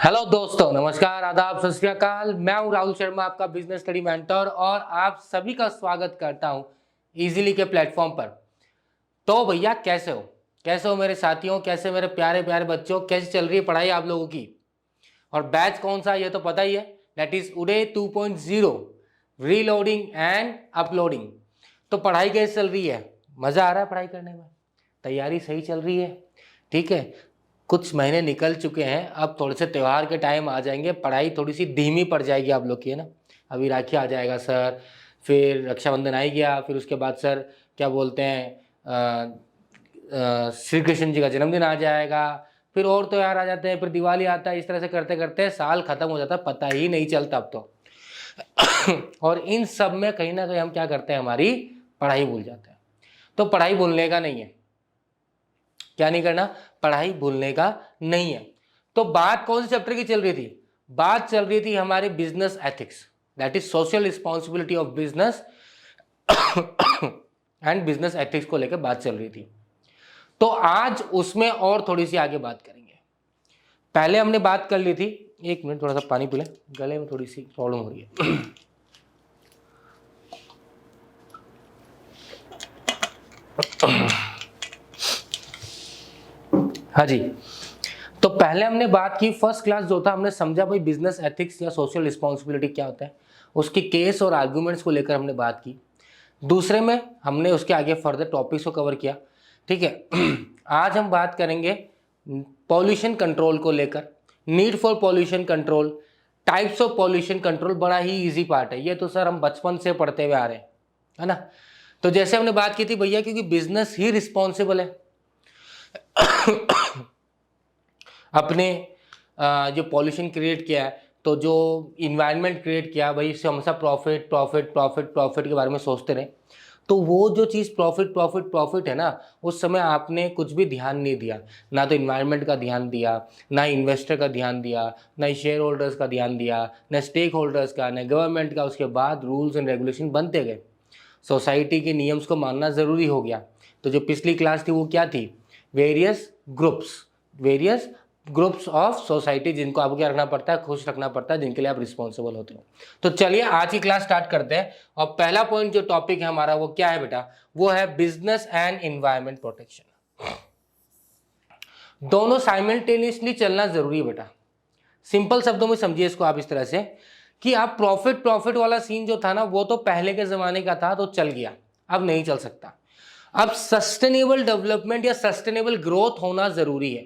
Hello दोस्तों, नमस्कार, आदाब, सत श्री अकाल। मैं हूं राहुल शर्मा, आपका बिजनेस स्टडी मेंटर, और आप सभी का स्वागत करता हूं इजीली के प्लेटफॉर्म पर। तो भैया कैसे हो मेरे साथियों, कैसे मेरे प्यारे प्यारे बच्चों, कैसे चल रही है पढ़ाई आप लोगों की? और बैच कौन सा ये तो पता ही है, दैट इज उडे 2.0, रीलोडिंग एंड अपलोडिंग। तो पढ़ाई कैसे चल रही है? मजा आ रहा है पढ़ाई करने में? तैयारी सही चल रही है? ठीक है। कुछ महीने निकल चुके हैं, अब थोड़े से त्यौहार के टाइम आ जाएंगे, पढ़ाई थोड़ी सी धीमी पड़ जाएगी आप लोग की, है ना। अभी राखी आ जाएगा सर, फिर रक्षाबंधन आ ही गया, फिर उसके बाद सर क्या बोलते हैं, श्री कृष्ण जी का जन्मदिन आ जाएगा, फिर और त्यौहार आ जाते हैं, फिर दिवाली आता है। इस तरह से करते करते साल खत्म हो जाता है, पता ही नहीं चलता अब तो। और इन सब में कहीं ना कहीं हम क्या करते हैं, हमारी पढ़ाई भूल जाते हैं। तो पढ़ाई भूलने का नहीं है, क्या नहीं करना, पढ़ाई भूलने का नहीं है। तो बात कौन से चैप्टर की चल रही थी? बात चल रही थी हमारे business ethics, that is social responsibility of business and business ethics को लेकर बात चल रही थी। तो आज उसमें और थोड़ी सी आगे बात करेंगे। पहले हमने बात कर ली थी, एक मिनट थोड़ा सा पानी पी लें, गले में थोड़ी सी प्रॉब्लम हो रही है। हाँ जी, तो पहले हमने बात की, फर्स्ट क्लास जो था हमने समझा भाई बिजनेस एथिक्स या सोशल रिस्पॉन्सिबिलिटी क्या होता है, उसके केस और आर्गुमेंट्स को लेकर हमने बात की। दूसरे में हमने उसके आगे फर्दर टॉपिक्स को कवर किया। ठीक है। आज हम बात करेंगे पॉल्यूशन कंट्रोल को लेकर, need for pollution control, types of pollution control. बड़ा ही इजी पार्ट है ये तो सर, हम बचपन से पढ़ते हुए आ रहे हैं, है ना। तो जैसे हमने बात की थी भैया, क्योंकि बिजनेस ही रिस्पॉन्सिबल है अपने जो पॉल्यूशन क्रिएट किया है, तो जो इन्वायरमेंट क्रिएट किया भाई, इससे हमेशा प्रॉफिट प्रॉफिट प्रॉफिट प्रॉफिट के बारे में सोचते रहे। तो वो जो चीज़ प्रॉफिट प्रॉफिट प्रॉफिट है ना, उस समय आपने कुछ भी ध्यान नहीं दिया, ना तो इन्वायरमेंट का ध्यान दिया, ना इन्वेस्टर का ध्यान दिया, ना शेयर होल्डर्स का ध्यान दिया, ना स्टेक होल्डर्स का, ना गवर्नमेंट का। उसके बाद रूल्स एंड रेगुलेशन बनते गए, सोसाइटी के नियम्स को मानना ज़रूरी हो गया। तो जो पिछली क्लास थी वो क्या थी? वेरियस ग्रुप्स ऑफ सोसाइटी, जिनको आपको क्या रखना पड़ता है, खुश रखना पड़ता है, जिनके लिए आप रिस्पॉन्सिबल होते हो। तो चलिए आज की क्लास स्टार्ट करते हैं। और पहला पॉइंट जो टॉपिक है हमारा वो क्या है बेटा? वो है बिजनेस एंड एनवायरमेंट प्रोटेक्शन। दोनों साइमल्टेनियसली चलना जरूरी है बेटा। सिंपल शब्दों में समझिए इसको आप इस तरह से कि आप प्रॉफिट प्रॉफिट वाला सीन जो था ना, वो तो पहले के जमाने का था, तो चल गया, अब नहीं चल सकता। अब सस्टेनेबल डेवलपमेंट या सस्टेनेबल ग्रोथ होना जरूरी है।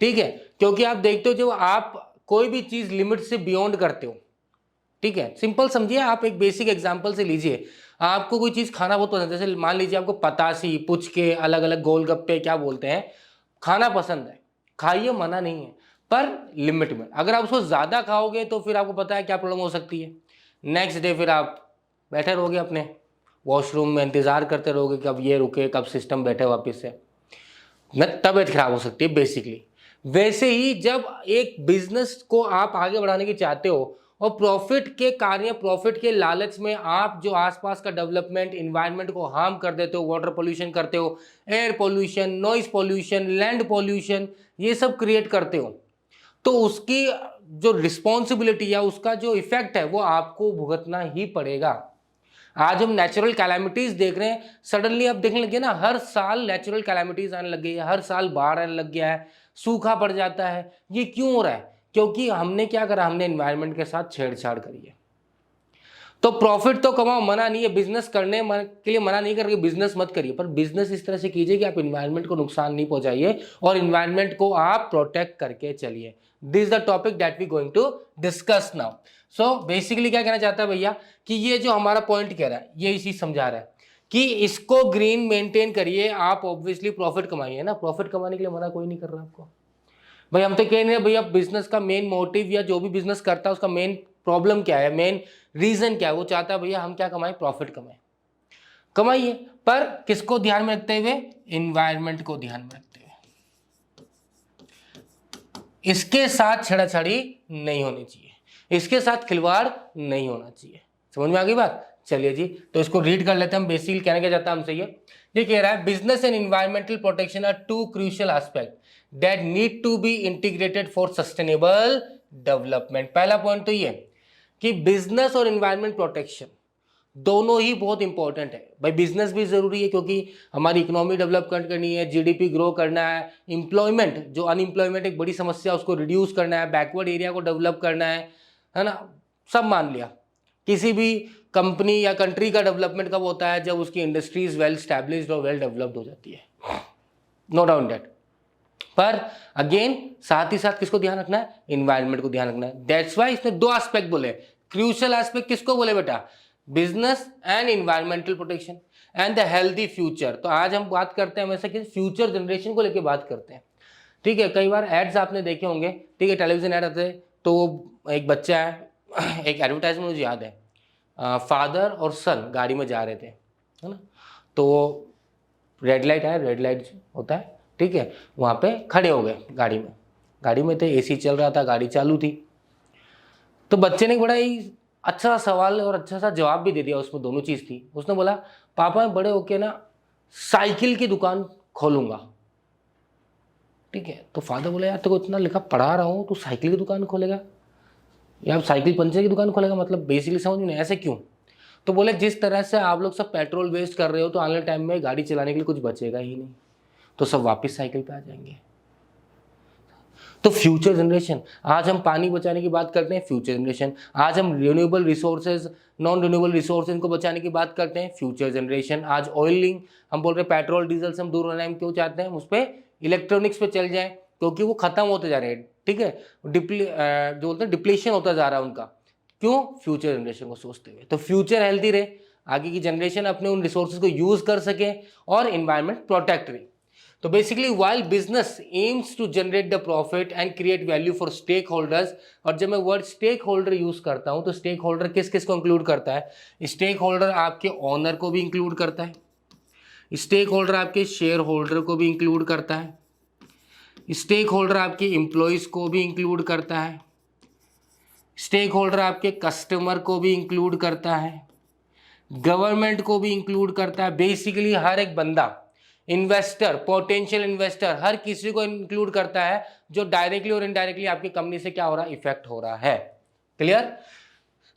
ठीक है, क्योंकि आप देखते हो जब आप कोई भी चीज लिमिट से बियॉन्ड करते हो, ठीक है, सिंपल समझिए, आप एक बेसिक एग्जांपल से लीजिए। आपको कोई चीज खाना बहुत पसंद है, जैसे मान लीजिए आपको पतासी, पुचके, अलग अलग गोलगप्पे क्या बोलते हैं, खाना पसंद है, खाइए, मना नहीं है, पर लिमिट में। अगर आप उसको ज्यादा खाओगे तो फिर आपको पता है क्या प्रॉब्लम हो सकती है। नेक्स्ट डे फिर आप बैठे रहोगे अपने वॉशरूम में, इंतजार करते रहोगे कब ये रुके, कब सिस्टम बैठे वापिस से, तबीयत खराब हो सकती है बेसिकली। वैसे ही जब एक बिजनेस को आप आगे बढ़ाने की चाहते हो और प्रॉफिट के कार्य, प्रॉफिट के लालच में आप जो आसपास का डेवलपमेंट, इन्वायरमेंट को हार्म कर देते हो, वाटर पोल्यूशन करते हो, air pollution, noise pollution, land pollution, ये सब क्रिएट करते हो, तो उसकी जो रिस्पॉन्सिबिलिटी या उसका जो इफेक्ट है वो आपको भुगतना ही पड़ेगा। आज हम नेचुरल कैलामिटीज देख रहे हैं, सडनली आप देखने लगे ना, हर साल नेचुरल कैलामिटीज आने लग गई है, हर साल बाढ़ आने लग गया है, सूखा पड़ जाता है। ये क्यों हो रहा है? क्योंकि हमने क्या करा, हमने एनवायरनमेंट के साथ छेड़छाड़ करी है। तो प्रॉफिट तो कमाओ, मना नहीं है, बिजनेस करने के लिए मना नहीं करके बिजनेस मत करिए, पर बिजनेस इस तरह से कीजिए कि आप इन्वायरमेंट को नुकसान नहीं पहुंचाइए और इन्वायरमेंट को आप प्रोटेक्ट करके चलिए। This is the topic that we going to discuss now. So basically क्या कहना चाहता है भैया कि ये जो हमारा पॉइंट कह रहा है, ये चीज समझा रहा है कि इसको ग्रीन मेंटेन करिए, आप ऑब्वियसली प्रॉफिट कमाइए ना। प्रॉफिट कमाने के लिए मना कोई नहीं कर रहा आपको भाई। हम तो कह रहे हैं भैया, बिजनेस का मेन मोटिव या जो भी बिजनेस करता है उसका मेन प्रॉब्लम क्या है, मेन रीजन क्या है, वो चाहता है भैया हम क्या कमाएं, प्रॉफिट कमाएं। कमाइए, पर किसको ध्यान में रखते हुए? इन्वायरमेंट को ध्यान में रखते हुए। इसके साथ छेड़ाछाड़ी नहीं होनी चाहिए, इसके साथ खिलवाड़ नहीं होना चाहिए। समझ में आ गई बात? चलिए जी, तो इसको रीड कर लेते हैं हम। बेसिकली कहने क्या चाहता है हमसे ये कह रहा है business and environmental protection are two crucial aspect that need to be integrated for sustainable development. पहला पॉइंट तो ये कि बिजनेस और इन्वायरमेंट प्रोटेक्शन दोनों ही बहुत इंपॉर्टेंट है भाई। बिजनेस भी जरूरी है क्योंकि हमारी इकोनॉमी डेवलप करनी है, जीडीपी ग्रो करना है, एम्प्लॉयमेंट जो अनएम्प्लॉयमेंट एक बड़ी समस्या उसको रिड्यूस करना है, बैकवर्ड एरिया को डेवलप करना है ना। सब मान लिया। किसी भी कंपनी या कंट्री का डेवलपमेंट कब होता है? जब उसकी इंडस्ट्रीज वेल स्टैब्लिश्ड और वेल डेवलप्ड हो जाती है, नो डाउट दैट। पर अगेन साथ ही साथ किसको ध्यान रखना है? इन्वायरमेंट को ध्यान रखना है। दैट्स वाई इसने दो एस्पेक्ट बोले। क्रूशियल एस्पेक्ट किसको बोले बेटा? Business and environmental protection and the healthy future. तो आज हम बात करते हैं वैसे कि फ्यूचर जनरेशन को लेकर बात करते हैं, ठीक है। कई बार एड्स आपने देखे होंगे, ठीक है, टेलीविजन एड आते हैं तो वो एक बच्चा है, एक एडवर्टाइजमेंट मुझे याद है, फादर और सन गाड़ी में जा रहे थे, है ना। तो रेड लाइट है, रेड लाइट होता है, ठीक है, वहाँ पे खड़े हो गए गाड़ी में थे, एसी चल रहा था, गाड़ी चालू थी। तो बच्चे ने बड़ा ही अच्छा सा सवाल और अच्छा सा जवाब भी दे दिया, उसमें दोनों चीज़ थी। उसने बोला पापा मैं बड़े होके ना साइकिल की दुकान खोलूंगा, ठीक है। तो फादर बोले यार तेको इतना लिखा पढ़ा रहा हूँ, तू साइकिल की दुकान खोलेगा या साइकिल पंचर की दुकान खोलेगा? मतलब बेसिकली समझ नहीं, ऐसे क्यों? तो बोले जिस तरह से आप लोग सब पेट्रोल वेस्ट कर रहे हो तो आने वाले टाइम में गाड़ी चलाने के लिए कुछ बचेगा ही नहीं, तो सब वापस साइकिल पे आ जाएंगे। तो फ्यूचर जनरेशन, आज हम पानी बचाने की बात करते हैं, फ्यूचर जनरेशन। आज हम renewable resources, non renewable resources को बचाने की बात करते हैं, फ्यूचर जनरेशन। आज ऑयलिंग, हम बोल रहे हैं पेट्रोल डीजल से हम दूर रहना है, हम क्यों चाहते हैं? उस पर इलेक्ट्रॉनिक्स पे चल जाए क्योंकि वो खत्म होते जा रहे हैं, ठीक है। जो बोलते हैं डिप्लीशन होता जा रहा है उनका, क्यों? फ्यूचर जनरेशन को सोचते हुए। तो फ्यूचर हेल्दी रहे, आगे की जनरेशन अपने उन रिसोर्सेज को यूज कर सके और इन्वायरमेंट प्रोटेक्ट रहे। तो basically while business aims to generate the profit and create value for stakeholders, और जब मैं वर्ड स्टेक होल्डर यूज करता हूं तो स्टेक होल्डर किस किस को इंक्लूड करता है? स्टेक होल्डर आपके ओनर को भी इंक्लूड करता है, स्टेक होल्डर आपके शेयर होल्डर को भी इंक्लूड करता है, स्टेक होल्डर आपके एम्प्लॉयज को भी इंक्लूड करता है, स्टेक होल्डर आपके कस्टमर को भी इंक्लूड करता है, गवर्नमेंट को भी इंक्लूड करता है। बेसिकली हर एक बंदा, इन्वेस्टर, पोटेंशियल इन्वेस्टर, हर किसी को इंक्लूड करता है जो डायरेक्टली और इनडायरेक्टली आपकी कंपनी से क्या हो रहा है? इफेक्ट हो रहा है। Clear?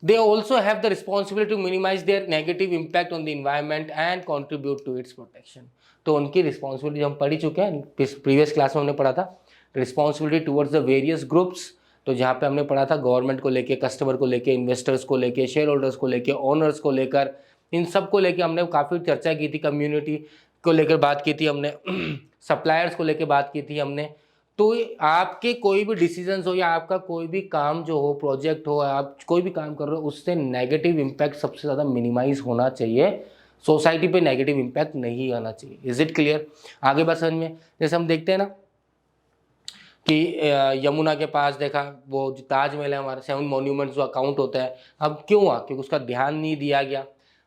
They also have the responsibility to minimise their negative impact on the environment and contribute to its protection. तो उनकी रिस्पॉन्सिबिलिटी हम पढ़ ही चुके हैं, प्रीवियस क्लास में हमने पढ़ा था, responsibility towards the various groups. तो जहाँ पे हमने पढ़ा था गवर्नमेंट को लेके, कस्टमर को लेके, इन्वेस्टर्स को लेके, शेयर होल्डर्स को लेके, ओनर्स को लेकर, इन सब को लेके हमने काफ़ी चर्चा की थी। कम्युनिटी को लेकर बात की थी हमने, सप्लायर्स को लेकर बात की थी हमने। तो आपके कोई भी डिसीजंस हो या आपका कोई भी काम जो हो, प्रोजेक्ट हो, आप कोई भी काम कर रहे हो, उससे नेगेटिव इम्पैक्ट सबसे ज़्यादा मिनिमाइज होना चाहिए, सोसाइटी पे नेगेटिव इम्पैक्ट नहीं आना चाहिए। Is it clear? आगे बात समझ में। जैसे हम देखते हैं ना कि यमुना के पास देखा वो जो ताजमहल है, हमारे 7 मॉन्यूमेंट्स जो अकाउंट होता है, अब क्यों हुआ? क्योंकि उसका ध्यान नहीं दिया गया।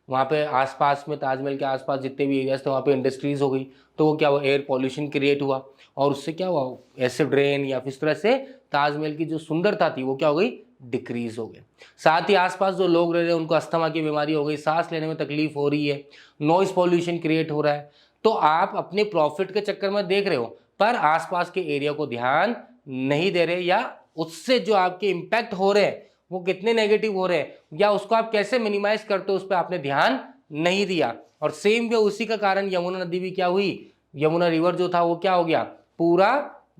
वहाँ पे आसपास में, ताजमहल के आसपास जितने भी एरियाज थे वहाँ पे इंडस्ट्रीज हो गई, तो वो क्या हुआ? एयर पॉल्यूशन क्रिएट हुआ और उससे क्या हुआ? एसिड रेन या फिर इस तरह से ताजमहल की जो सुंदरता थी वो क्या हो गई? डिक्रीज हो गई। साथ ही आसपास जो लोग रह रहे हैं उनको अस्थमा की बीमारी हो गई, सांस लेने में तकलीफ हो रही है, नॉइज पॉल्यूशन क्रिएट हो रहा है। तो आप अपने प्रॉफिट के चक्कर में देख रहे हो पर आसपास के एरिया को ध्यान नहीं दे रहे, या उससे जो आपके इम्पैक्ट हो रहे हैं वो कितने नेगेटिव हो रहे हैं, या उसको आप कैसे मिनिमाइज करते हो, उस पर आपने ध्यान नहीं दिया। और सेम वे उसी का कारण यमुना नदी भी क्या हुई? यमुना रिवर जो था वो क्या हो गया? पूरा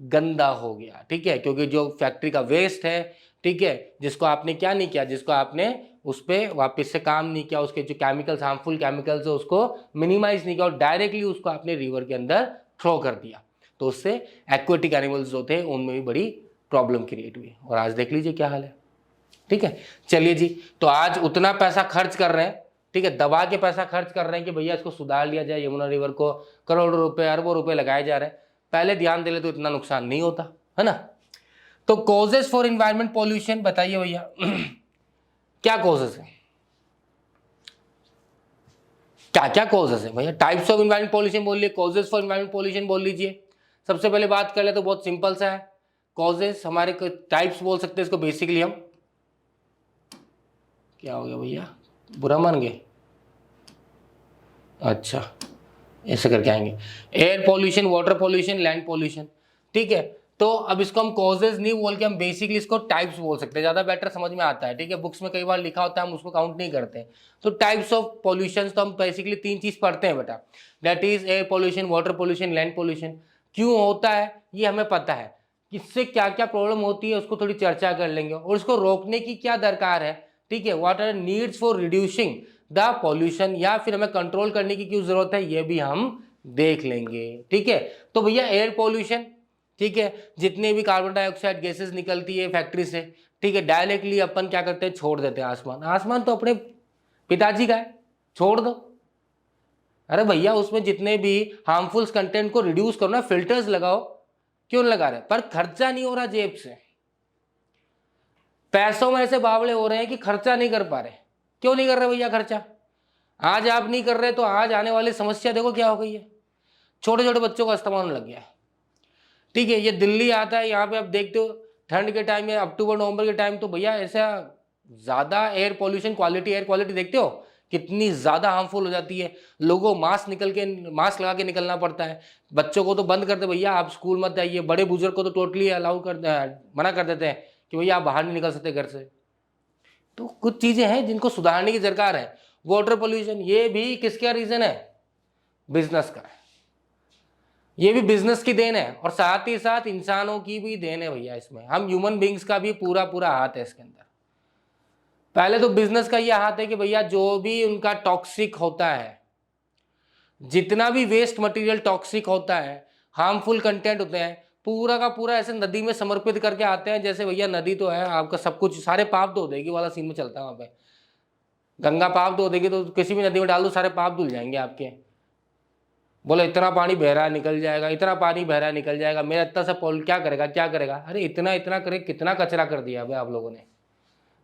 गंदा हो गया, ठीक है। क्योंकि जो फैक्ट्री का वेस्ट है, ठीक है, जिसको आपने क्या नहीं किया, जिसको आपने उस पर वापस से काम नहीं किया, उसके जो केमिकल्स, हार्मफुल केमिकल्स है उसको मिनिमाइज नहीं किया और डायरेक्टली उसको आपने रिवर के अंदर थ्रो कर दिया, तो उससे एक्वेटिक एनिमल्स जो थे उनमें भी बड़ी प्रॉब्लम क्रिएट हुई। और आज देख लीजिए क्या हाल है, ठीक है। चलिए जी, तो आज उतना पैसा खर्च कर रहे हैं, ठीक है, दबा के पैसा खर्च कर रहे हैं कि भैया इसको सुधार लिया जाए, यमुना रिवर को करोड़ों रुपए, अरबों रुपए लगाए जा रहे हैं। पहले ध्यान दे ले तो इतना नुकसान नहीं होता, है ना। तो कॉजेस फॉर इन्वायरमेंट पॉल्यूशन बताइए भैया, क्या कॉजेस है? क्या क्या कॉजेस है भैया? टाइप्स ऑफ इन्वायरमेंट पॉल्यूशन बोल लीजिए, कॉजेस फॉर इन्वायरमेंट पॉल्यूशन बोल लीजिए। सबसे पहले बात कर ले तो बहुत सिंपल सा है, कॉजेस हमारे टाइप्स बोल सकते हैं इसको। बेसिकली हम क्या हो गया भैया, बुरा मान गए? अच्छा, ऐसे करके आएंगे। Air pollution, water pollution, land pollution, ठीक है। तो अब इसको हम कॉजेज नहीं बोल के हम बेसिकली इसको टाइप्स बोल सकते हैं, ज़्यादा बेटर समझ में आता है, ठीक है। बुक्स में कई बार लिखा होता है, हम उसको काउंट नहीं करते। तो टाइप्स ऑफ पॉल्यूशन तो हम बेसिकली 3 चीज़ पढ़ते हैं बेटा, that is air pollution, water pollution, land pollution. क्यों होता है ये हमें पता है, किससे क्या क्या प्रॉब्लम होती है उसको थोड़ी चर्चा कर लेंगे, और उसको रोकने की क्या दरकार है, ठीक है। What our needs for reducing the pollution, या फिर हमें कंट्रोल करने की क्यों जरूरत है, ये भी हम देख लेंगे, ठीक है। तो भैया एयर पॉल्यूशन, ठीक है, जितने भी कार्बन डाइऑक्साइड गैसेस निकलती है फैक्ट्री से, ठीक है, डायरेक्टली अपन क्या करते हैं, छोड़ देते हैं आसमान। आसमान तो अपने पिताजी का है, छोड़ दो। अरे भैया उसमें जितने भी हार्मफुल कंटेंट को रिड्यूस करो ना, फिल्टर्स लगाओ। क्यों लगा रहे, पर खर्चा नहीं हो रहा जेब से, पैसों में ऐसे बावले हो रहे हैं कि खर्चा नहीं कर पा रहे। क्यों नहीं कर रहे भैया खर्चा? आज आप नहीं कर रहे तो आज आने वाली समस्या देखो क्या हो गई है, छोटे छोटे बच्चों का अस्थमा होने लग गया है, ठीक है। ये दिल्ली आता है, यहाँ पे आप देखते हो ठंड के टाइम में, अक्टूबर नवंबर के टाइम, तो भैया ऐसा ज्यादा air pollution, quality air quality देखते हो कितनी ज्यादा हार्मफुल हो जाती है। लोगों को मास्क लगा के निकलना पड़ता है। बच्चों को तो बंद करते भैया, आप स्कूल मत जाइए। बड़े बुजुर्ग को तो टोटली अलाउ कर, मना कर देते हैं कि भैया आप बाहर नहीं निकल सकते घर से। तो कुछ चीजें हैं जिनको सुधारने की दरकार है। वाटर पोल्यूशन, ये भी किसका रीजन है, बिजनेस का है। ये भी बिजनेस की देन है, और साथ ही साथ इंसानों की भी देन है भैया। इसमें हम ह्यूमन बींग्स का भी पूरा पूरा हाथ है इसके अंदर। पहले तो बिजनेस का ये हाथ है कि भैया जो भी उनका टॉक्सिक होता है, जितना भी वेस्ट मटेरियल टॉक्सिक होता है, हार्मफुल कंटेंट होते हैं, पूरा का पूरा ऐसे नदी में समर्पित करके आते हैं। जैसे भैया नदी तो है आपका, सब कुछ सारे पाप धो देगी वाला सीन में चलता है वहां पे। गंगा पाप धो देगी तो किसी भी नदी में डाल दो, सारे पाप धुल जाएंगे आपके। बोले इतना पानी बह रहा निकल जाएगा, इतना पानी बह रहा निकल जाएगा, मेरा इतना सा पॉल क्या करेगा, क्या करेगा। अरे इतना इतना करे, कितना कचरा कर दिया भाई आप लोगों ने।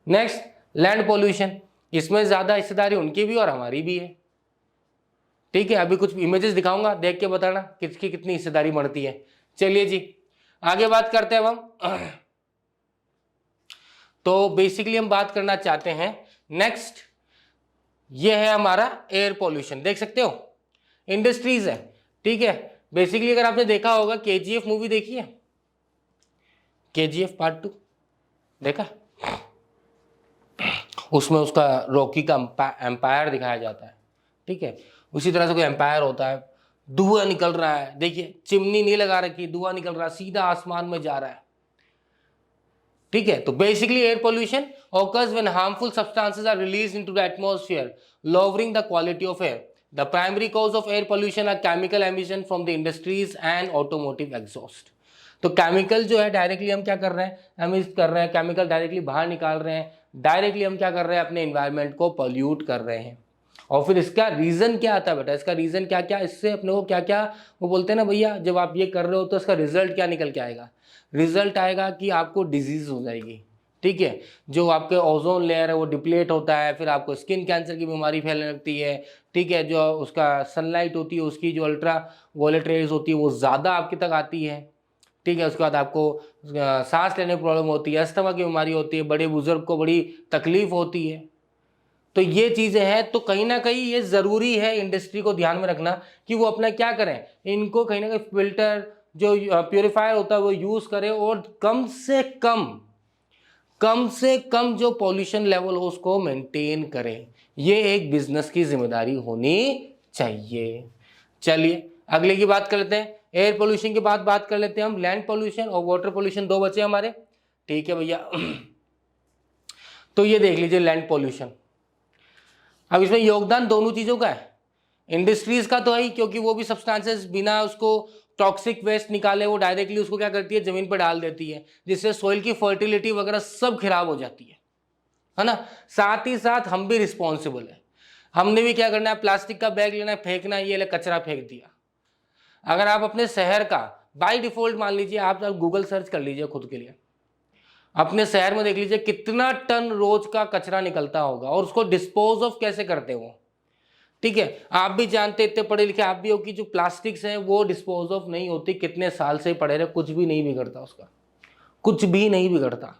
नेक्स्ट, लैंड पोल्यूशन, इसमें ज्यादा हिस्सेदारी उनकी भी और हमारी भी है, ठीक है। अभी कुछ इमेजेस दिखाऊंगा, देख के बताना किसकी कितनी हिस्सेदारी बढ़ती है। चलिए जी आगे बात करते हैं अब हम। तो बेसिकली हम बात करना चाहते हैं नेक्स्ट, ये है हमारा एयर पॉल्यूशन। देख सकते हो इंडस्ट्रीज है, ठीक है। बेसिकली अगर आपने देखा होगा, केजीएफ मूवी देखी है, केजीएफ पार्ट 2 देखा, उसमें उसका रॉकी का एम्पायर दिखाया जाता है, ठीक है। उसी तरह से कोई एम्पायर होता है, धुआं निकल रहा है, देखिए चिमनी नहीं लगा रखी, धुआं निकल रहा है, सीधा आसमान में जा रहा है, ठीक है। तो basically air pollution occurs when harmful substances are released into the atmosphere, lowering the quality of air. The primary cause of air pollution are chemical emission from the industries and automotive exhaust. तो chemical जो है directly हम क्या कर रहे हैं, emit कर रहे हैं, केमिकल डायरेक्टली बाहर निकाल रहे हैं, डायरेक्टली हम क्या कर रहे हैं, अपने एनवायरनमेंट को पॉल्यूट कर रहे हैं। और फिर इसका रीजन क्या आता है बेटा, इसका रीजन क्या क्या, इससे अपने को क्या क्या, वो बोलते हैं ना भैया, जब आप ये कर रहे हो तो इसका रिजल्ट क्या निकल के आएगा, रिजल्ट आएगा कि आपको डिजीज हो जाएगी, ठीक है। जो आपके ओजोन लेयर है वो डिप्लेट होता है, फिर आपको स्किन कैंसर की बीमारी फैलने लगती है, ठीक है। जो उसका सनलाइट होती है, उसकी जो अल्ट्रा वॉयलेट रेज होती है वो ज़्यादा आपके तक आती है, ठीक है। उसके बाद आपको सांस लेने में प्रॉब्लम होती है, अस्थमा की बीमारी होती है, बड़े बुजुर्ग को बड़ी तकलीफ होती है। तो ये चीज़ें हैं, तो कहीं ना कहीं ये ज़रूरी है इंडस्ट्री को ध्यान में रखना कि वो अपना क्या करें, इनको कहीं ना कहीं फिल्टर जो प्योरीफायर होता है वो यूज़ करें, और कम से कम जो पॉल्यूशन लेवल हो उसको मेंटेन करें। ये एक बिजनेस की जिम्मेदारी होनी चाहिए। चलिए अगले की बात कर लेते हैं। एयर पोल्यूशन के बाद बात कर लेते हैं हम लैंड पोल्यूशन और वाटर पोल्यूशन, दो बचे हमारे, ठीक है भैया। तो ये देख लीजिए लैंड पोल्यूशन। अब इसमें योगदान दोनों चीज़ों का है, इंडस्ट्रीज का तो है ही, क्योंकि वो भी सब्सटेंसेस बिना उसको टॉक्सिक वेस्ट निकाले वो डायरेक्टली उसको क्या करती है, जमीन पर डाल देती है, जिससे सोइल की फर्टिलिटी वगैरह सब खराब हो जाती है ना। साथ ही साथ हम भी रिस्पॉन्सिबल है, हमने भी क्या करना है, प्लास्टिक का बैग लेना है, फेंकना है, ये ले कचरा फेंक दिया। अगर आप अपने शहर का बाय डिफॉल्ट मान लीजिए, आप गूगल सर्च कर लीजिए खुद के लिए, अपने शहर में देख लीजिए कितना टन रोज का कचरा निकलता होगा, और उसको डिस्पोज ऑफ कैसे करते हो, ठीक है। आप भी जानते, इतने पढ़े लिखे आप भी हो, कि जो प्लास्टिक्स हैं वो डिस्पोज ऑफ नहीं होती, कितने साल से पड़े रहे, कुछ भी नहीं बिगड़ता उसका, कुछ भी नहीं बिगड़ता।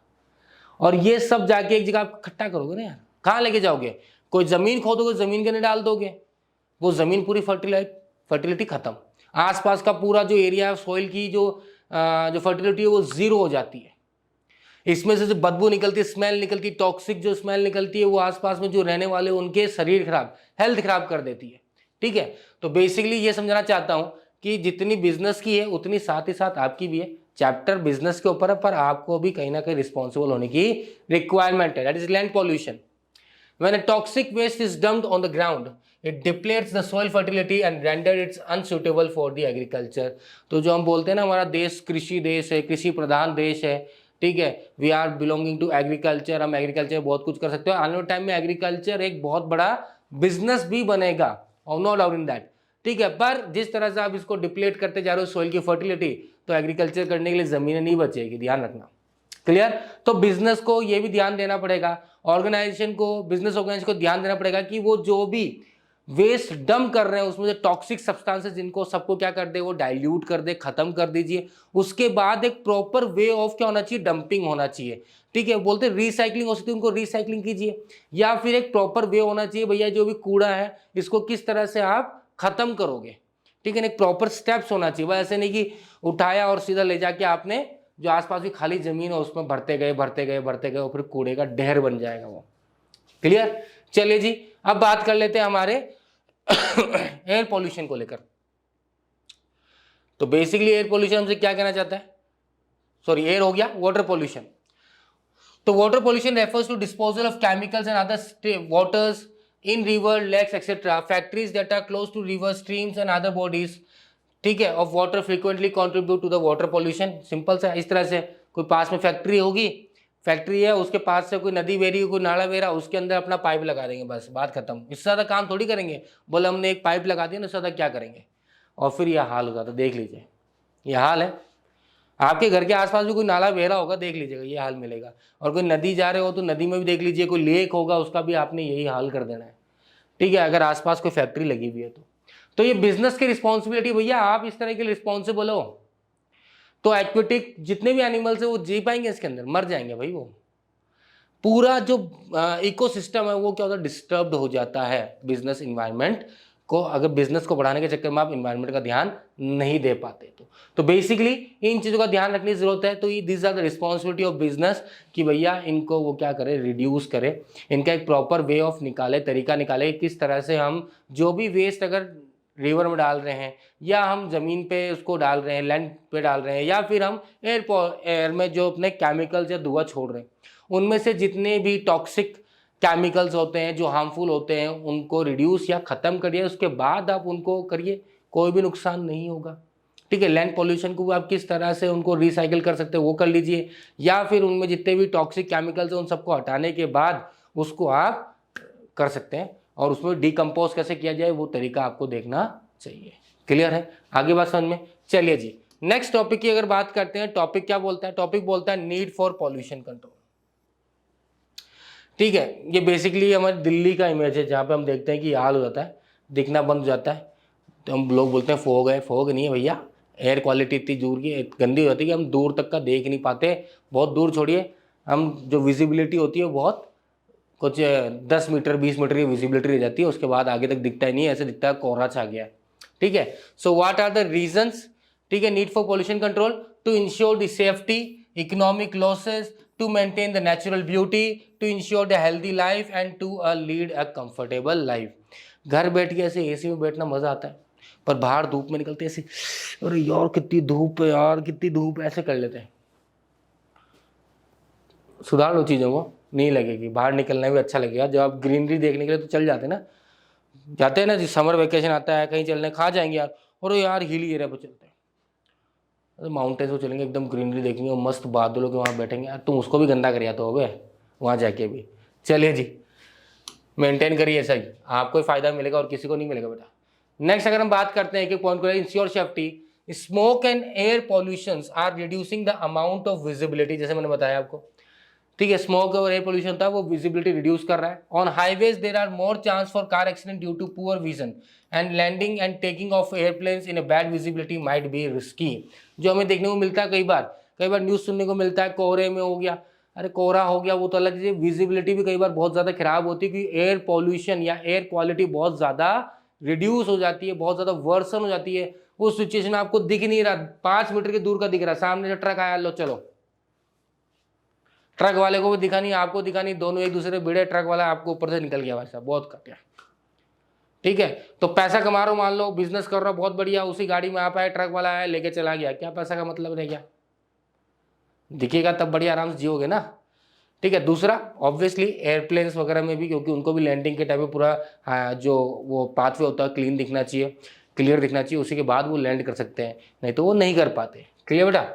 और ये सब जाके एक जगह आप इकट्ठा करोगे ना यार, कहाँ लेके जाओगे, कोई जमीन खोदोगे, जमीन के अंदर डाल दोगे, वो ज़मीन पूरी फर्टिलिटी खत्म, आसपास का पूरा जो एरिया है सॉइल की जो फर्टिलिटी है वो जीरो हो जाती है। इसमें से जो बदबू निकलती है, स्मेल निकलती, टॉक्सिक जो स्मेल निकलती है वो आसपास में जो रहने वाले उनके शरीर खराब, हेल्थ खराब कर देती है। ठीक है, तो बेसिकली ये समझना चाहता हूं कि जितनी बिजनेस की है उतनी साथ ही साथ आपकी भी है। चैप्टर बिजनेस के ऊपर है, पर आपको भी कहीं ना कहीं रिस्पॉन्सिबल होने की रिक्वायरमेंट है। That is land pollution. When a toxic waste is dumped on the ground, it depletes the soil fertility and renders it unsuitable for the agriculture. तो जो हम बोलते हैं ना हमारा देश कृषि देश है, कृषि प्रधान देश है, ठीक है, we are belonging to agriculture, हम एग्रीकल्चर में बहुत कुछ कर सकते हो। आने वाले टाइम में एग्रीकल्चर एक बहुत बड़ा बिजनेस भी बनेगा, और नो डाउट इन दैट। ठीक है, पर जिस तरह से आप इसको डिप्लेट करते जा रहे हो सॉइल की फर्टिलिटी, तो एग्रीकल्चर करने के लिए जमीनें नहीं बचेगी, ध्यान रखना। क्लियर? तो बिजनेस को ये भी ध्यान देना पड़ेगा, ऑर्गेनाइजेशन को, बिजनेस ऑर्गेनाइजेशन को ध्यान देना पड़ेगा कि वो जो भी वेस्ट डंप कर रहे हैं उसमें जो टॉक्सिक सब्सटेंसेस जिनको सबको क्या कर दे, वो डाइल्यूट कर दे, खत्म कर दीजिए। उसके बाद एक प्रॉपर वे ऑफ क्या होना चाहिए, डंपिंग होना चाहिए। ठीक है, बोलते हैं रिसाइकलिंग हो सकती है, उनको रिसाइकलिंग कीजिए, या फिर एक प्रॉपर वे होना चाहिए, भैया जो भी कूड़ा है इसको किस तरह से आप खत्म करोगे। ठीक है, एक प्रॉपर स्टेप्स होना चाहिए। वह ऐसे नहीं कि उठाया और सीधा ले जाके आपने जो आसपास भी खाली जमीन है उसमें भरते गए और फिर कूड़े का ढेर बन जाएगा वो। क्लियर? चलिए जी, अब बात कर लेते हैं हमारे एयर पॉल्यूशन को लेकर। तो बेसिकली एयर पॉल्यूशन हमसे क्या कहना चाहता है, सॉरी एयर हो गया, वाटर पॉल्यूशन। तो water pollution refers to disposal of chemicals and other waters in river, lakes etcetera, factories that are close to river, streams and other bodies, ठीक है, of water frequently contribute to the water pollution. Simple सा, इस तरह से कोई पास में factory होगी, factory है, उसके पास से कोई नदी बह रही है, कोई नाला बह रहा, उसके अंदर अपना पाइप लगा देंगे, बस बात खत्म। इससे ज़्यादा काम थोड़ी करेंगे, बोले हमने एक पाइप लगा दिया ना, इससे ज़्यादा क्या करेंगे। और फिर यह हाल हो जाता, देख लीजिए यह हाल है। आपके घर के आसपास भी कोई नाला बह रहा होगा, देख लीजिएगा ये हाल मिलेगा। और कोई नदी जा रहे हो तो नदी में भी देख लीजिए, कोई लेक होगा उसका भी आपने यही हाल कर देना है। ठीक है, अगर आसपास कोई फैक्ट्री लगी हुई है तो ये बिजनेस की रिस्पॉन्सिबिलिटी, भैया आप इस तरह के रिस्पॉन्सिबल हो तो एक्वेटिक जितने भी एनिमल्स है वो जी पाएंगे इसके अंदर, मर जाएंगे भाई। वो पूरा जो इकोसिस्टम है वो क्या होता है, डिस्टर्ब्ड हो जाता है बिजनेस इन्वायरमेंट को, अगर बिजनेस को बढ़ाने के चक्कर में आप इन्वायरमेंट का ध्यान नहीं दे पाते तो बेसिकली इन चीज़ों का ध्यान रखने की जरूरत है। तो ये this are the responsibility of business कि भैया इनको वो क्या करे, रिड्यूस करे, इनका एक प्रॉपर वे ऑफ निकाले, तरीका निकाले किस तरह से हम जो भी वेस्ट अगर रिवर में डाल रहे हैं, या हम ज़मीन पे उसको डाल रहे हैं, लैंड पे डाल रहे हैं, या फिर हम एयर में जो अपने केमिकल्स या धुआं छोड़ रहे हैं, उनमें से जितने भी टॉक्सिक केमिकल्स होते हैं जो हार्मफुल होते हैं उनको रिड्यूस या ख़त्म करिए, उसके बाद आप उनको करिए, कोई भी नुकसान नहीं होगा। ठीक है, लैंड पॉल्यूशन को आप किस तरह से उनको रिसाइकिल कर सकते हैं वो कर लीजिए, या फिर उनमें जितने भी टॉक्सिक केमिकल्स हैं उन सबको हटाने के बाद उसको आप कर सकते हैं, और उसमें डिकम्पोज कैसे किया जाए वो तरीका आपको देखना चाहिए। क्लियर है? आगे बात समझ में? चलिए जी, नेक्स्ट टॉपिक की अगर बात करते हैं, टॉपिक क्या बोलता है, टॉपिक बोलता है नीड फॉर पॉल्यूशन कंट्रोल। ठीक है, ये बेसिकली हमारी दिल्ली का इमेज है जहाँ पे हम देखते हैं कि हाल हो जाता है, दिखना बंद हो जाता है, तो हम लोग बोलते हैं फोग है। फोग नहीं है भैया, एयर क्वालिटी इतनी दूर की गंदी हो जाती है कि हम दूर तक का देख नहीं पाते। बहुत दूर छोड़िए, हम जो विजिबिलिटी होती है वो बहुत कुछ 10 मीटर 20 मीटर की विजिबिलिटी रह जाती है, उसके बाद आगे तक दिखता ही नहीं है, ऐसे दिखता है कोहरा छा गया है। ठीक है, so what are the reasons, ठीक है, need for pollution control to ensure the safety, economic losses, to maintain the natural beauty, to ensure the healthy life and to lead a comfortable life. घर बैठ के ऐसे AC में बैठना मजा आता है, पर बाहर धूप में निकलते ऐसे, अरे यार कितनी धूप है यार, कितनी धूप, ऐसे कर लेते हैं। सुधार लो चीज़ों को, नहीं लगेगी, बाहर निकलना भी अच्छा लगेगा। जब आप ग्रीनरी देखने के लिए तो चल जाते हैं ना, जाते हैं ना, समर वेकेशन आता है कहीं चलने, खा जाएंगे यार, और यार हिली एरिया पर चलते हैं, अरे माउंटेन्स पर चलेंगे, एकदम ग्रीनरी देखेंगे, मस्त बादलों के वहाँ बैठेंगे यार, तुम उसको भी गंदा कर तो हो वहाँ जाके भी। चलिए जी, मेंटेन करिए, सही आपको फ़ायदा मिलेगा और किसी को नहीं मिलेगा बेटा। नेक्स्ट अगर हम बात करते हैं एक पॉइंट को, ensure safety, smoke and air pollutions are reducing the amount of visibility, जैसे मैंने बताया आपको। ठीक है, स्मोक और एयर पोल्यूशन था वो विजिबिलिटी रिड्यूस कर रहा है। On highways there are more chance for car accident due to poor vision and landing and taking off airplanes in a bad visibility might be risky. जो हमें देखने को मिलता है कई बार न्यूज़ सुनने को मिलता है, कोहरे में हो गया, अरे कोहरा हो गया वो तो अलग चीज़, विजिबिलिटी भी कई बार बहुत ज़्यादा खराब होती है क्योंकि एयर पॉल्यूशन या एयर क्वालिटी बहुत ज़्यादा रिड्यूस हो जाती है, बहुत ज़्यादा वर्सन हो जाती है, उस सिचुएशन में आपको दिख नहीं रहा, 5 मीटर के दूर का दिख रहा, सामने से ट्रक आया, लो चलो, ट्रक वाले को भी दिखा नहीं, आपको दिखा नहीं, दोनों एक दूसरे भिड़े, ट्रक वाला आपको ऊपर से निकल गया, भाई साहब बहुत घटिया। ठीक है, तो पैसा कमा रहा हो, मान लो बिजनेस कर रहा हो बहुत बढ़िया, उसी गाड़ी में आप आए, ट्रक वाला आया लेके चला गया, क्या पैसा का मतलब रह गया? दिखेगा तब बढ़िया आराम से जियोगे ना। ठीक है, दूसरा ऑब्वियसली एयरप्लेन्स वगैरह में भी, क्योंकि उनको भी लैंडिंग के टाइम पे पूरा जो वो पाथवे होता है क्लीन दिखना चाहिए, क्लियर दिखना चाहिए, उसी के बाद वो लैंड कर सकते हैं, नहीं तो वो नहीं कर पाते। क्लियर बेटा?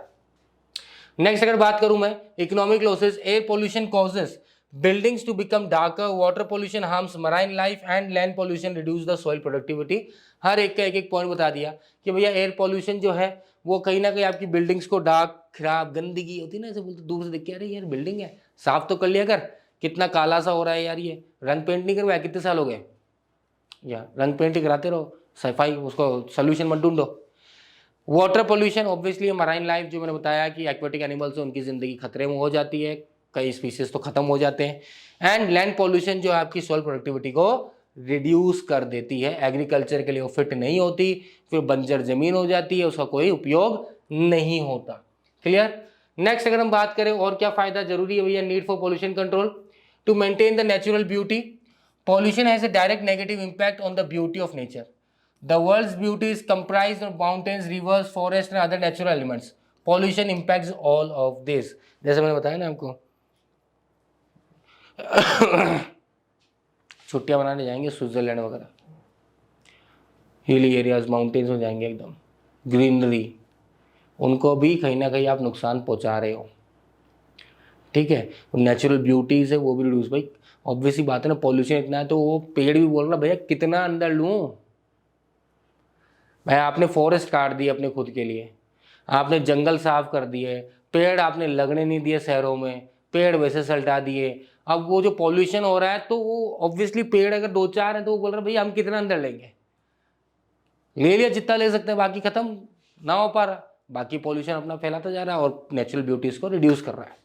नेक्स्ट अगर बात करूं मैं, economic losses, air pollution causes buildings to become darker, water pollution harms marine life and land pollution reduce the soil productivity. हर एक का एक एक पॉइंट बता दिया कि भैया एयर पोल्यूशन जो है वो कहीं ना कहीं आपकी बिल्डिंग्स को डार्क, खराब, गंदगी होती है ना, ऐसे बोलते दूर से देख के, अरे यार बिल्डिंग है, साफ तो कर लिया कर, कितना काला सा हो रहा है यार, ये रंग पेंट नहीं करवाया, कितने साल हो गए, या रंग पेंट ही कराते रहो, सफाई, उसको सोल्यूशन मत ढूंढो। Water pollution obviously marine life, जो मैंने बताया कि एक्वेटिक एनिमल्स उनकी ज़िंदगी खतरे में हो जाती है, कई स्पीसीज तो खत्म हो जाते हैं। एंड लैंड पोल्यूशन जो है आपकी सॉइल प्रोडक्टिविटी को रिड्यूस कर देती है, एग्रीकल्चर के लिए वो फिट नहीं होती, फिर बंजर जमीन हो जाती है, उसका कोई उपयोग नहीं होता। क्लियर? नेक्स्ट अगर हम बात करें और क्या फायदा जरूरी है भैया, need for pollution control to maintain the natural beauty. Pollution has a direct negative impact on the beauty of nature. The world's beauty is comprised of mountains, rivers, forests and other natural elements. Pollution impacts all of this. जैसे मैंने बताया ना आपको, छुट्टियां मनाने जाएंगे Switzerland वगैरह, hilly areas, mountains में जाएंगे, एकदम ग्रीनरी, उनको भी कहीं ना कहीं आप नुकसान पहुंचा रहे हो। ठीक है, नेचुरल ब्यूटीज है वो भी रिड्यूस। भाई ऑब्वियसली बात है ना, पॉल्यूशन इतना है तो वो पेड़ भी बोल रहा भैया कितना अंदर लूँ। भाई आपने फॉरेस्ट काट दिए अपने खुद के लिए, आपने जंगल साफ कर दिए, पेड़ आपने लगने नहीं दिए शहरों में, पेड़ वैसे सल्टा दिए, अब वो जो पॉल्यूशन हो रहा है तो वो ऑब्वियसली पेड़ अगर 2-4 हैं तो वो बोल रहे हैं भाई हम कितना अंदर लेंगे, ले लिया जितना ले सकते हैं, बाकी खत्म ना हो पा रहा, बाकी पॉल्यूशन अपना फैलाता जा रहा है और नेचुरल ब्यूटीज को रिड्यूस कर रहा है।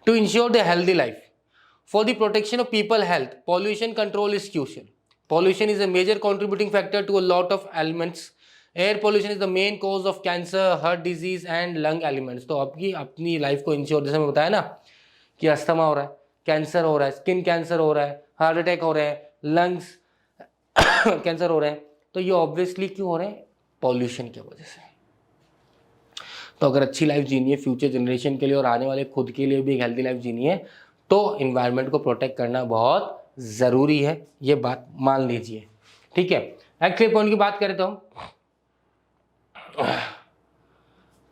To ensure the healthy life, for the protection of people health, pollution control is crucial. Pollution is a major contributing factor to a lot of ailments. Air pollution is the main cause of cancer, heart disease and lung ailments. तो आपकी अपनी life को ensure, जैसे मैं बताया ना कि asthma हो रहा है, कैंसर हो रहा है, स्किन कैंसर हो रहा है, हार्ट अटैक हो रहे हैं, लंग्स कैंसर हो रहे हैं, तो ये ऑब्वियसली क्यों हो रहे हैं? पॉल्यूशन की वजह से। तो अगर अच्छी लाइफ जीनी है फ्यूचर जनरेशन के लिए और आने वाले खुद के लिए भी एक हेल्दी लाइफ जीनी है तो इन्वायरमेंट को प्रोटेक्ट करना बहुत ज़रूरी है, ये बात मान लीजिए। ठीक है, एक्चुअली पॉइंट की बात करें तो हम,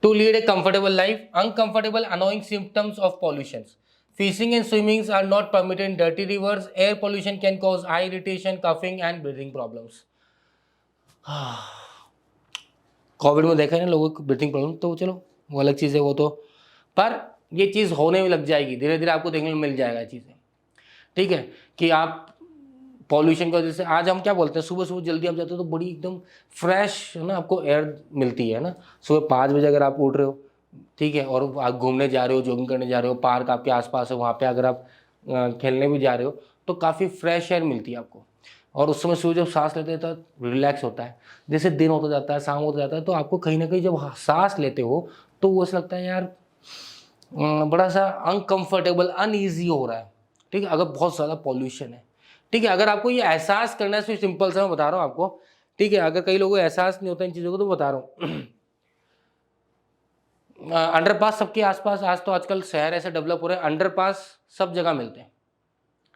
to lead a comfortable life, uncomfortable annoying symptoms of pollution, fishing and swimming are not permitted in dirty rivers, air pollution can cause eye irritation, coughing and breathing problems. Covid में देखा है ना लोगों को ब्रीथिंग प्रॉब्लम, तो चलो वो अलग चीज़ है वो तो, पर ये चीज़ होने में लग जाएगी, धीरे धीरे आपको देखने में मिल जाएगा चीज़ें। ठीक है, कि आप पॉल्यूशन की वजह से, आज हम क्या बोलते हैं, सुबह सुबह जल्दी आप जाते हो तो बड़ी एकदम फ्रेश है ना आपको एयर मिलती है ना, सुबह 5 बजे अगर आप उठ रहे हो, ठीक है, और आप घूमने जा रहे हो, जॉगिंग करने जा रहे हो, पार्क आपके आसपास है, वहाँ पे अगर आप खेलने भी जा रहे हो तो काफ़ी फ्रेश एयर मिलती है आपको, और उस समय सुबह जब सांस लेते हैं तो रिलैक्स होता है। जैसे दिन होता जाता है, शाम होता जाता है, तो आपको कहीं ना कहीं जब सांस लेते हो तो वो ऐसा लगता है यार बड़ा सा अनकंफर्टेबल, अनईजी हो रहा है। ठीक है, अगर बहुत ज़्यादा पॉल्यूशन है। ठीक है, अगर आपको ये एहसास करना है, सिर्फ सिंपल सा मैं बता रहा हूँ आपको। ठीक है, अगर कई लोगों को एहसास नहीं होता इन चीज़ों को तो बता रहा हूँ। अंडरपास सबके आसपास, आज तो आजकल शहर ऐसे डेवलप हो रहे हैं, अंडरपास सब जगह मिलते हैं।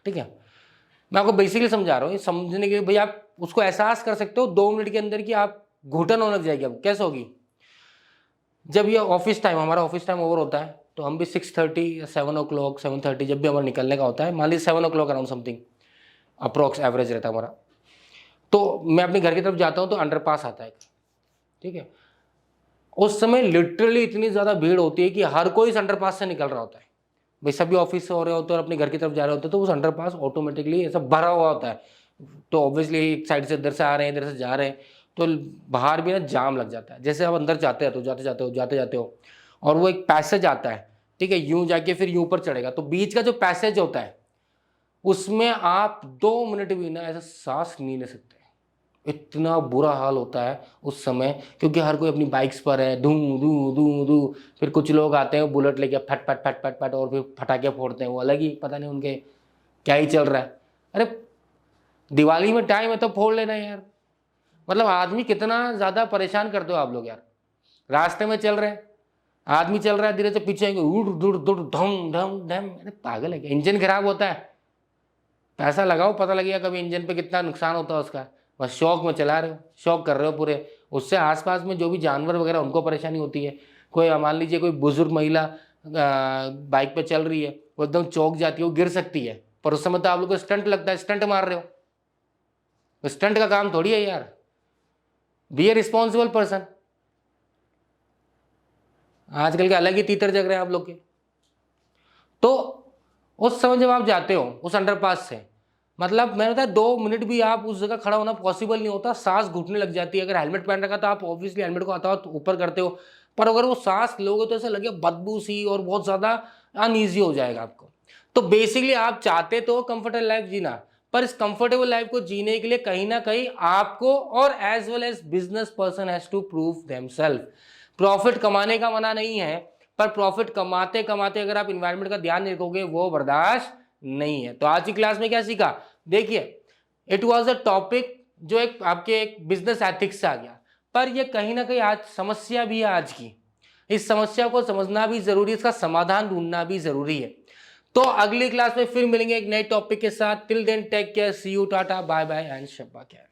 ठीक है, मैं आपको बेसिकली समझा रहा हूँ, ये समझने के लिए भाई आप उसको एहसास कर सकते हो 2 मिनट के अंदर कि आप घुटन होने लग जाएगी। अब कैसे होगी? जब ये ऑफिस टाइम, हमारा ऑफिस टाइम ओवर होता है तो हम भी 6:30 या 7 o'clock 7:30 जब भी हमारा निकलने का होता है, मान लीजिए 7 o'clock around something approx average रहता है हमारा, तो मैं अपने घर की तरफ जाता हूँ तो अंडरपास आता है। ठीक है, उस समय लिटरली इतनी ज़्यादा भीड़ होती है कि हर कोई इस अंडरपास से निकल रहा होता है। भाई सभी ऑफिस से हो रहे होते हैं और अपने घर की तरफ जा रहे होते हैं, तो उस अंडरपास ऑटोमेटिकली ऐसा भरा हुआ होता है, तो ऑब्वियसली एक साइड से इधर से आ रहे हैं, इधर से जा रहे हैं, तो बाहर भी ना जाम लग जाता है। जैसे आप अंदर जाते हैं तो जाते जाते हो और वो एक पैसेज आता है, ठीक है, यूं जाके फिर यूं ऊपर चढ़ेगा, तो बीच का जो पैसेज होता है उसमें आप 2 मिनट भी ना ऐसा सांस नहीं ले सकते। इतना बुरा हाल होता है उस समय, क्योंकि हर कोई अपनी बाइक्स पर है, धू धू धू धू। फिर कुछ लोग आते हैं बुलेट लेके फट फट फट फट फट और फिर फटाके फोड़ते हैं, वो अलग ही पता नहीं उनके क्या ही चल रहा है। अरे दिवाली में टाइम है तो फोड़ लेना यार। मतलब आदमी कितना ज़्यादा परेशान करते हो आप लोग यार। रास्ते में चल रहे हैं, आदमी चल रहा है धीरे से, पीछे आएंगे उड़ दुड़ दुड़ धम धम धम। अरे पागल है क्या? इंजन खराब होता है, पैसा लगाओ पता लगेगा कभी इंजन पे कितना नुकसान होता है उसका। बस शौक में चला रहे हो, शौक कर रहे हो पूरे। उससे आसपास में जो भी जानवर वगैरह उनको परेशानी होती है। कोई मान लीजिए कोई बुजुर्ग महिला बाइक पे चल रही है, वो एकदम चौक जाती है, वो गिर सकती है, पर उस समय तो आप लोग को स्टंट लगता है, स्टंट मार रहे हो। स्टंट का काम थोड़ी है यार। Be a responsible person. आजकल के अलग ही तीतर जग रहे हैं आप लोग के। तो उस समय जब आप जाते हो उस अंडरपास से, मतलब मैंने बताया 2 मिनट भी आप उस जगह खड़ा होना पॉसिबल नहीं होता, सांस घुटने लग जाती है। अगर हेलमेट पहन रखा तो आप ऑब्वियसली हेलमेट को आता हो तो ऊपर करते हो, पर अगर वो सांस लोगे तो ऐसा लगे बदबू सी और बहुत ज्यादा अनईजी हो जाएगा आपको। तो बेसिकली आप चाहते तो कंफर्टेबल लाइफ जीना, पर इस कंफर्टेबल लाइफ को जीने के लिए कहीं ना कहीं आपको और as well as business person has to prove themselves. Profit कमाने का मना नहीं है, पर प्रॉफिट कमाते कमाते अगर आप इन्वायरमेंट का ध्यान नहीं रखोगे वो बर्दाश्त नहीं है। तो आज की क्लास में क्या सीखा? देखिए, इट वाज अ टॉपिक जो एक आपके एक बिजनेस एथिक्स से आ गया, पर ये कहीं ना कहीं आज समस्या भी है आज की। इस समस्या को समझना भी जरूरी है, इसका समाधान ढूंढना भी जरूरी है। तो अगली क्लास में फिर मिलेंगे एक नए टॉपिक के साथ। Till then take care, see you, tata bye bye and शब्बा खैर।